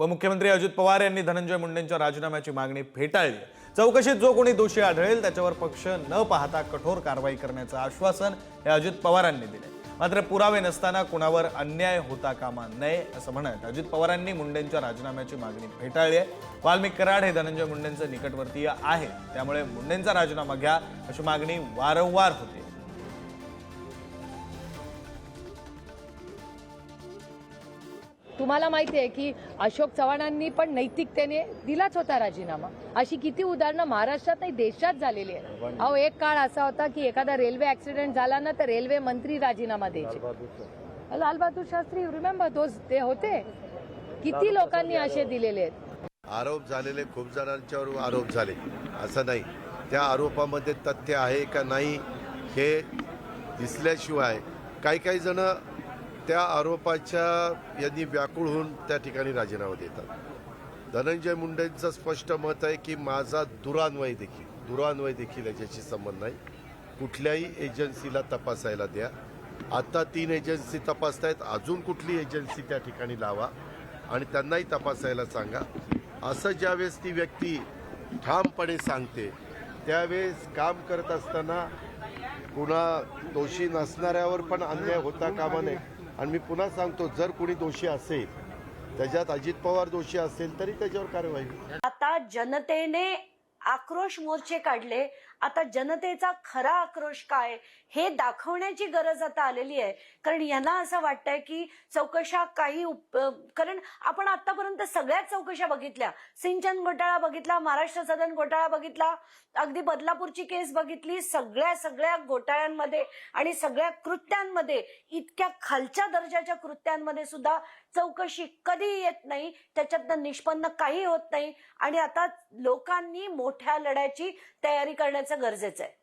उपमुख्यमंत्री अजित पवार यांनी धनंजय मुंडेंच्या राजीनाम्याची मागणी फेटाळली। चौकशीत जो कोणी दोषी आढळेल त्याच्यावर पक्ष न पाहता कठोर कारवाई करण्याचं आश्वासन हे अजित पवारांनी दिले। मात्र पुरावे नसताना कुणावर अन्याय होता कामा नये असं म्हणत अजित पवारांनी मुंडेंच्या राजीनाम्याची मागणी फेटाळली आहे। वाल्मिक कराड हे धनंजय मुंडेंचे निकटवर्तीय आहेत, त्यामुळे मुंडेंचा राजीनामा घ्या अशी मागणी वारंवार होती। तुम्हाला माहिती आहे की अशोक चव्हाणांनी पण नैतिकतेने दिलाच होता राजीनामा। अशी किती उदाहरणं महाराष्ट्रात नाही देशात झालेली आहेत। अहो, एक काळ असा होता की एखादा रेल्वे ऍक्सिडेंट झाला ना तर रेल्वे मंत्री राजीनामा द्यायचे। लाल बहादूर शास्त्री, रिमेंबर दोज, ते होते। किती लोकांनी असे दिलेले आहेत। आरोप झालेले खूप जणांच्यावर आरोप झाले, असं नाही। त्या आरोपामध्ये तथ्य आहे का नाही हे दिसल्याशिवाय काही जण त्या आरोपाच्या यांनी व्याकुळ होऊन त्या ठिकाणी राजीनामा देतात। धनंजय मुंडेंचं स्पष्ट मत आहे की माझा दुरान्वय देखील याच्याशी संबंध नाही। कुठल्याही एजन्सीला तपासायला द्या। आता 3 एजन्सी तपासतायत, अजून कुठली एजन्सी त्या ठिकाणी लावा आणि त्यांनाही तपासायला सांगा। असं ज्यावेळेस ती व्यक्ती ठामपणे सांगते त्यावेळेस काम करत असताना कुणा दोषी नसणाऱ्यावर पण अन्याय होता कामा नये। आणि मी पुन्हा सांगतो, जर कोणी दोषी असेल, त्याच्यात अजित पवार दोषी असेल तरी त्याच्यावर कारवाई। आता जनतेने आक्रोश मोर्चे काढले। आता जनतेचा खरा आक्रोश काय हे दाखवण्याची गरज आता आलेली आहे। कारण यांना असं वाटतंय की चौकशा काही कारण आपण आतापर्यंत सगळ्याच चौकशा बघितल्या। सिंचन घोटाळा बघितला, महाराष्ट्र सदन घोटाळा बघितला, अगदी बदलापूरची केस बघितली। सगळ्या घोटाळ्यांमध्ये आणि सगळ्या कृत्यांमध्ये, इतक्या खालच्या दर्जाच्या कृत्यांमध्ये सुद्धा चौकशी कधी येत नाही, त्याच्यातनं निष्पन्न काही होत नाही। आणि आता लोकांनी मोठ्या लढ्याची तयारी करण्याचं गरजेचं आहे।